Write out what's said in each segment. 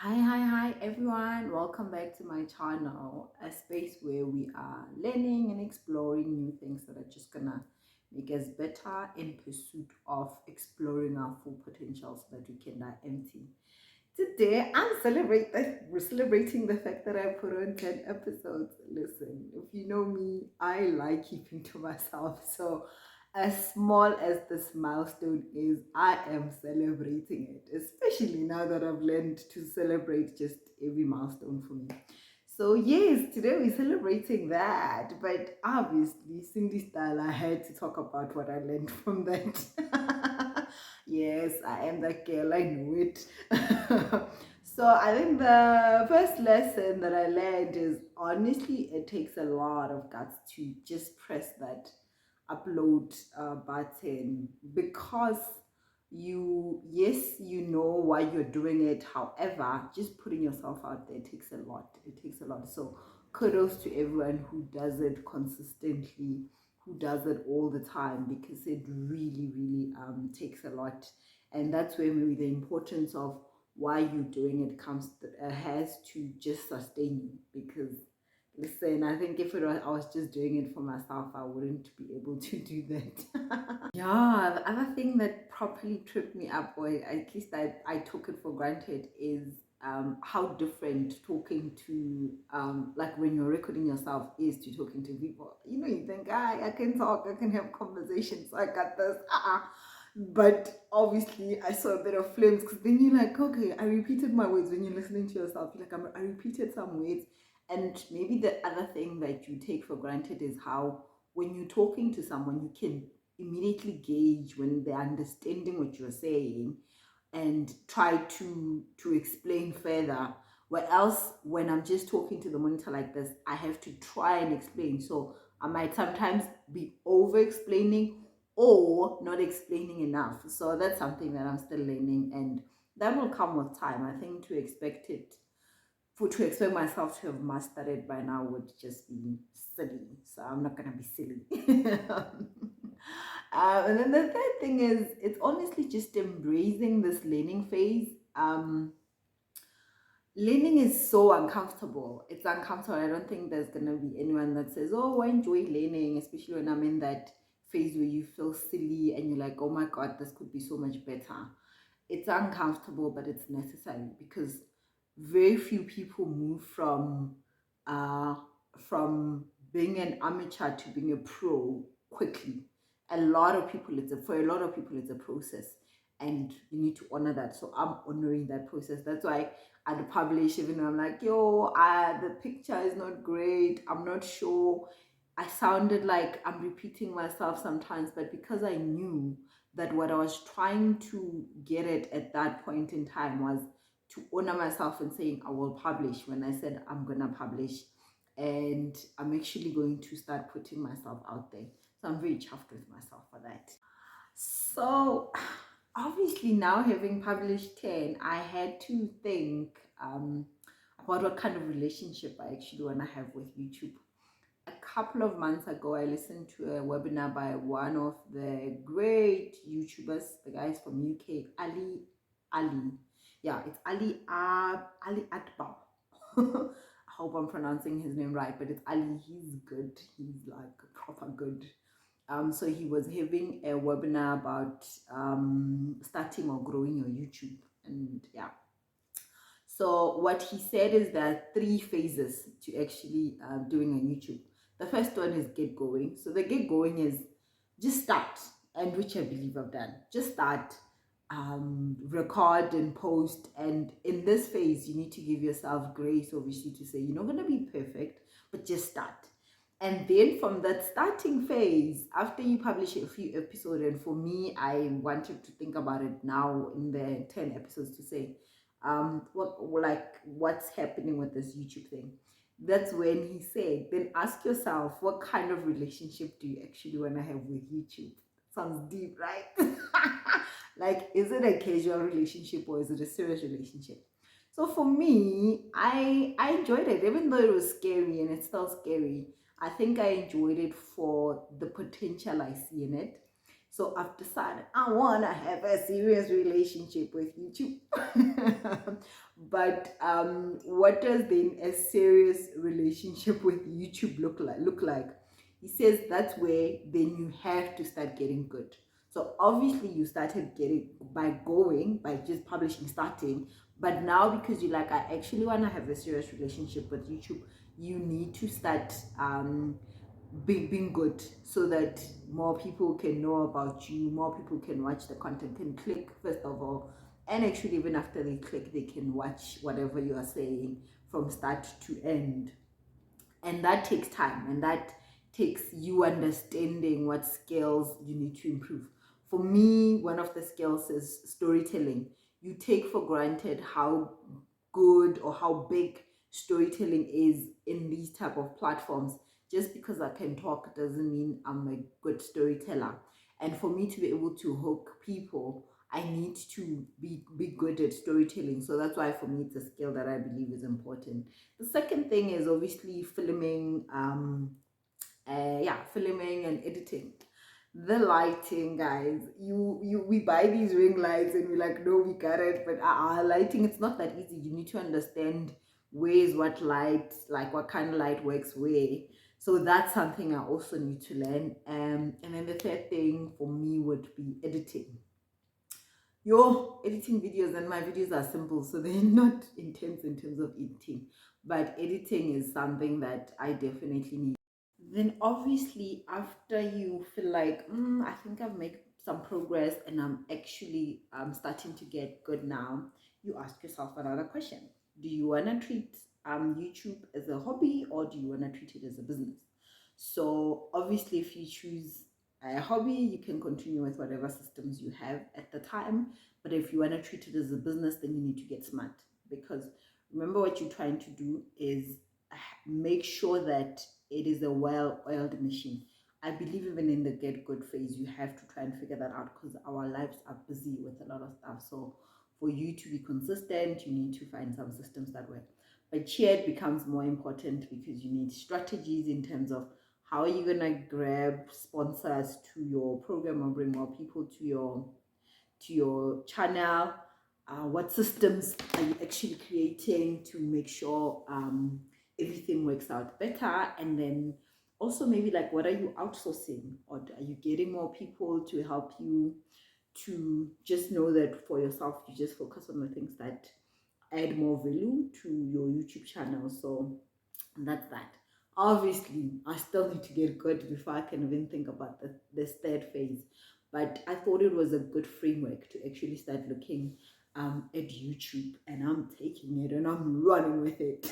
Hi everyone. Welcome back to my channel, a space where we are learning and exploring new things that are just gonna make us better in pursuit of exploring our full potential so that we can die empty. Today, we're celebrating the fact that I put on 10 episodes. Listen, if you know me, I like keeping to myself. So, as small as this milestone is, I am celebrating it, especially now that I've learned to celebrate just every milestone for me. So, yes, today we're celebrating that, but obviously, Cindy style, I had to talk about what I learned from that. Yes, I am that girl, I know it. So I think the first lesson that I learned is honestly it takes a lot of guts to just press that upload button, because you know why you're doing it. However, just putting yourself out there takes a lot. It takes a lot. So kudos to everyone who does it consistently, who does it all the time, because it really takes a lot. And that's where maybe the importance of why you're doing it has to just sustain you. Because listen, I think if I was just doing it for myself, I wouldn't be able to do that. Yeah, the other thing that properly tripped me up, or at least I took it for granted, is how different talking to like when you're recording yourself is to talking to people. You know, you think I can talk, I can have conversations, I got this. But obviously, I saw a bit of flames, because then you're like, okay, I repeated my words. When you're listening to yourself, you're like, I repeated some words. And maybe the other thing that you take for granted is how, when you're talking to someone, you can immediately gauge when they're understanding what you're saying and try to explain further. Where else, when I'm just talking to the monitor like this, I have to try and explain. So I might sometimes be over explaining or not explaining enough. So that's something that I'm still learning, and that will come with time. I think to expect myself to have mastered it by now would just be silly. So I'm not gonna be silly. And then the third thing is, it's honestly just embracing this learning phase. Learning is so uncomfortable. It's uncomfortable. I don't think there's gonna be anyone that says, "Oh, I enjoy learning," especially when I'm in that phase where you feel silly and you're like, "Oh my god, this could be so much better." It's uncomfortable, but it's necessary, because very few people move uh from being an amateur to being a pro quickly. For a lot of people it's a process, and you need to honor that. So I'm honoring that process. That's why I'd publish even though I'm like, yo, the picture is not great, I'm not sure, I sounded like I'm repeating myself sometimes, but because I knew that what I was trying to get at that point in time was to honor myself and saying I will publish when I said I'm gonna publish, and I'm actually going to start putting myself out there. So I'm very chuffed with myself for that. So obviously now, having published 10, I had to think about what kind of relationship I actually want to have with YouTube. A couple of months ago, I listened to a webinar by one of the great YouTubers, the guys from UK, Ali. Yeah, it's Ali Akbar. I hope I'm pronouncing his name right, but it's Ali. He's good. He's like proper good. So he was having a webinar about starting or growing your YouTube, and yeah. So what he said is that three phases to actually doing on YouTube. The first one is get going. So the get going is just start, and which I believe I've done. Just start, record and post. And in this phase, you need to give yourself grace, obviously, to say you're not going to be perfect, but just start. And then from that starting phase, after you publish a few episodes, and for me, I wanted to think about it now in the 10 episodes to say, what's happening with this YouTube thing. That's when he said, then ask yourself, what kind of relationship do you actually want to have with YouTube? Sounds deep, right? Like, is it a casual relationship or is it a serious relationship? So for me, I enjoyed it, even though it was scary and it's still scary. I think I enjoyed it for the potential I see in it. So I've decided I want to have a serious relationship with YouTube. But what does then a serious relationship with YouTube look like? He says that's where then you have to start getting good. So obviously you started getting by just publishing, starting, but now because you're like, I actually want to have a serious relationship with YouTube, you need to start being good, so that more people can know about you, more people can watch the content, can click first of all, and actually even after they click, they can watch whatever you are saying from start to end. And that takes time, and that takes you understanding what skills you need to improve. For me, one of the skills is storytelling. You take for granted how good or how big storytelling is in these type of platforms. Just because I can talk doesn't mean I'm a good storyteller. And for me to be able to hook people, I need to be good at storytelling. So that's why for me it's a skill that I believe is important. The second thing is obviously filming, filming and editing. The lighting, guys, we buy these ring lights and we're like, no, we got it, but lighting, it's not that easy. You need to understand where is what light, like what kind of light works where. So that's something I also need to learn. And then the third thing for me would be editing. Editing videos, and my videos are simple, so they're not intense in terms of editing, but editing is something that I definitely need. Then obviously after you feel like, I think I've made some progress and I'm actually starting to get good now, you ask yourself another question. Do you want to treat YouTube as a hobby, or do you want to treat it as a business? So obviously if you choose a hobby, you can continue with whatever systems you have at the time. But if you want to treat it as a business, then you need to get smart, because remember, what you're trying to do is make sure that it is a well-oiled machine. I believe even in the get good phase, you have to try and figure that out, because our lives are busy with a lot of stuff. So for you to be consistent, you need to find some systems that work. But here it becomes more important, because you need strategies in terms of how are you gonna grab sponsors to your program or bring more people to your channel. What systems are you actually creating to make sure everything works out better? And then also maybe like, what are you outsourcing, or are you getting more people to help you to just know that for yourself you just focus on the things that add more value to your YouTube channel? So that's that. Obviously I still need to get good before I can even think about this third phase, but I thought it was a good framework to actually start looking at YouTube, and I'm taking it and I'm running with it.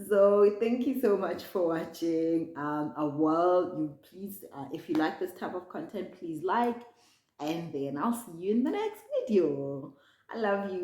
So thank you so much for watching. You please, if you like this type of content, please like, and then I'll see you in the next video. I love you.